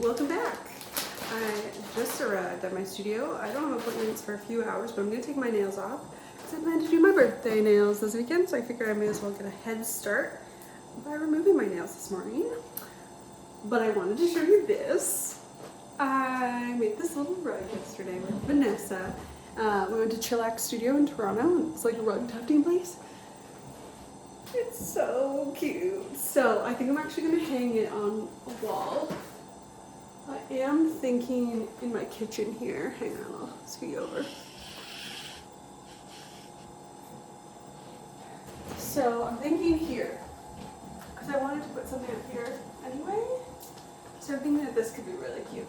Welcome back. I just arrived at my studio. I don't have appointments for a few hours, but I'm gonna take my nails off because I plan to do my birthday nails this weekend, so I figured I may as well get a head start by removing my nails this morning. But I wanted to show you this. I made this little rug yesterday with Vanessa. We went to Chillax Studio in Toronto. It's like a rug tufting place. It's so cute. So I think I'm actually gonna hang it on a wall. I am thinking in my kitchen here. Hang on, I'll scoot you over. So I'm thinking here, because I wanted to put something up here anyway. So I'm thinking that this could be really cute.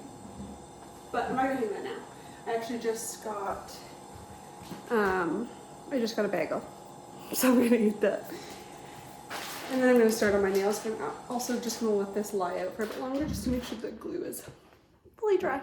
But I'm not gonna hang that now. I actually just got, a bagel. So I'm gonna eat that. And then I'm going to start on my nails. I'm also just going to let this lie out for a bit longer just to make sure the glue is fully dry.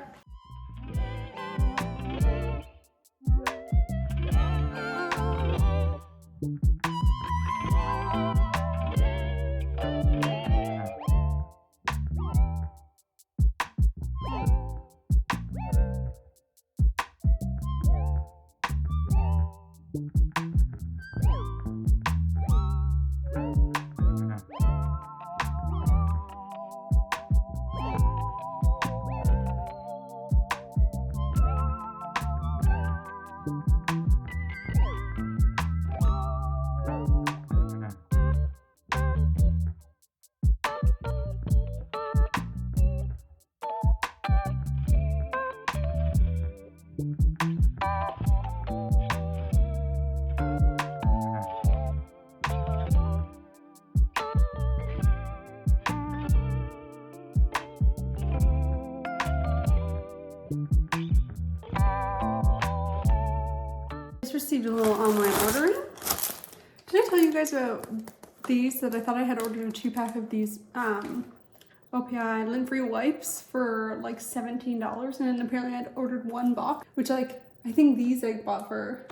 Received a little online ordering. Did I tell you guys about these, that I thought I had ordered a 2-pack of these OPI lint-free wipes for like $17, and then apparently I'd ordered 1 box, which I think these I bought for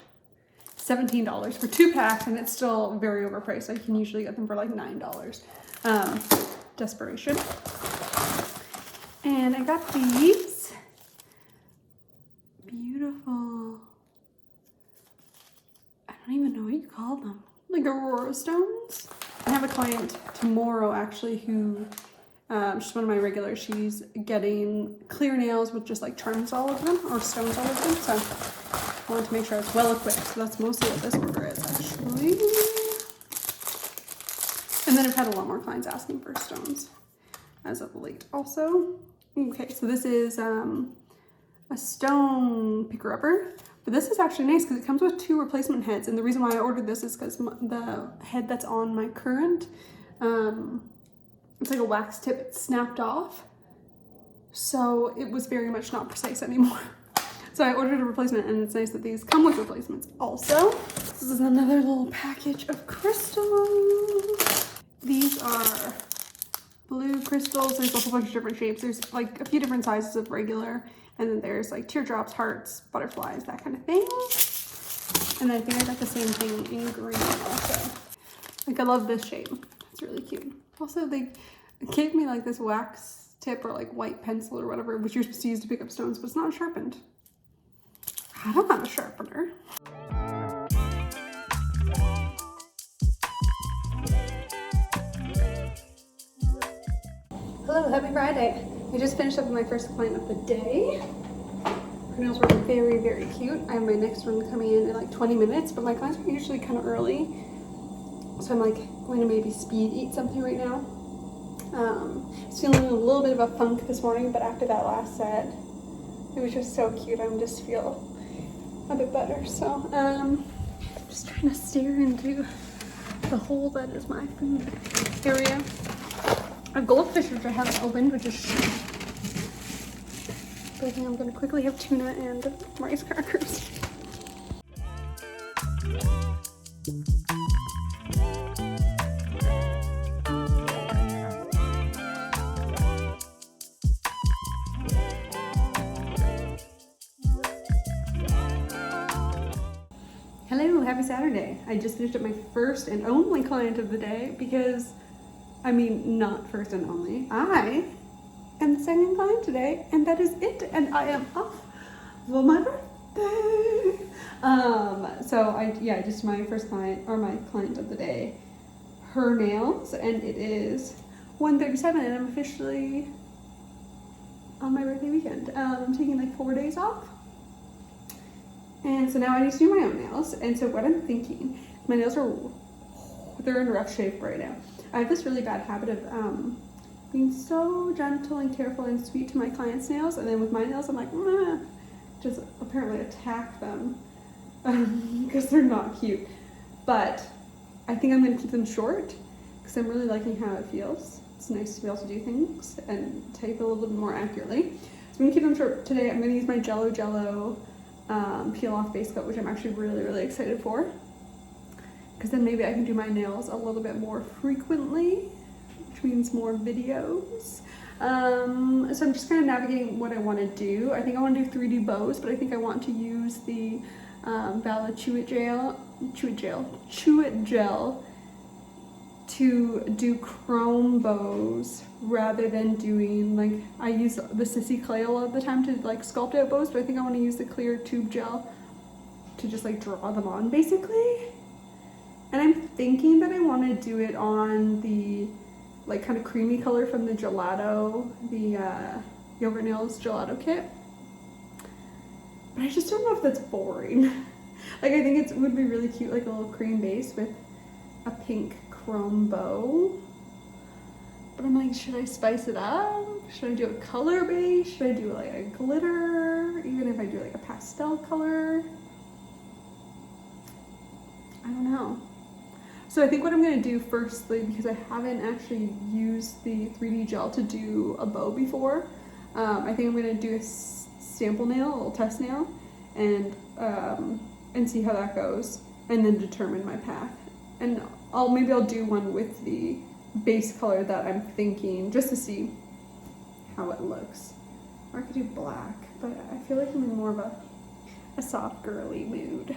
$17 for 2 packs, and it's still very overpriced. I can usually get them for like $9. Desperation. And I got these beautiful, I don't even know what you call them, like Aurora stones. I have a client tomorrow actually who, she's one of my regulars. She's getting clear nails with just like charms all over them, or stones all over them. So I wanted to make sure it's well equipped. So that's mostly what this order is actually. And then I've had a lot more clients asking for stones as of late also. Okay, so this is a stone picker upper. But this is actually nice because it comes with 2 replacement heads, and the reason why I ordered this is because the head that's on my current, it's like a wax tip, it's snapped off, so it was very much not precise anymore. So I ordered a replacement, and it's nice that these come with replacements also. This is another little package of crystals. These are blue crystals. There's a whole bunch of different shapes. There's like a few different sizes of regular, and then there's like teardrops, hearts, butterflies, that kind of thing. And then I think I got the same thing in green also. Like, I love this shape. It's really cute. Also, they gave me like this wax tip or like white pencil or whatever, which you're supposed to use to pick up stones, but it's not sharpened. I don't have a sharpener. Hello, happy Friday. I just finished up with my first client of the day. Her nails were very, very cute. I have my next one coming in like 20 minutes, but my clients are usually kind of early. So I'm like going to maybe speed eat something right now. I was feeling a little bit of a funk this morning, but after that last set, it was just so cute. I just feel a bit better. So I'm just trying to stare into the hole that is my food area. A goldfish which I haven't opened, which is shit. But I think I'm gonna quickly have tuna and rice crackers. Hello, happy Saturday. I just finished up my first and only client of the day because, I mean, not first and only. I and the second client today, and that is it. And I am off for my birthday. So I just my first client, or my client of the day, her nails, and it is 1:37, and I'm officially on my birthday weekend. I'm taking like 4 days off. And so now I need to do my own nails. And so what I'm thinking, my nails they're in rough shape right now. I have this really bad habit of being so gentle and careful and sweet to my clients' nails, and then with my nails I'm like, just apparently attack them because they're not cute. But I think I'm going to keep them short because I'm really liking how it feels. It's nice to be able to do things and type a little bit more accurately. So I'm going to keep them short today. I'm going to use my Jello peel off base coat, which I'm actually really excited for, because then maybe I can do my nails a little bit more frequently, which means more videos. So I'm just kind of navigating what I want to do. I think I want to do 3D bows, but I think I want to use the Bella Chew It Gel to do chrome bows rather than doing, like, I use the Sissy clay a lot of the time to like sculpt out bows, but I think I want to use the clear tube gel to just like draw them on basically. And I'm thinking that I want to do it on the like kind of creamy color from the Gelato, the Yogurt Nails Gelato kit. But I just don't know if that's boring. Like, I think it would be really cute, like a little cream base with a pink chrome bow. But I'm like, should I spice it up? Should I do a color base? Should I do like a glitter? Even if I do like a pastel color? I don't know. So I think what I'm going to do firstly, because I haven't actually used the 3D gel to do a bow before, I think I'm going to do a sample nail, a little test nail, and see how that goes, and then determine my path. And maybe I'll do one with the base color that I'm thinking, just to see how it looks. Or I could do black, but I feel like I'm in more of a soft girly mood.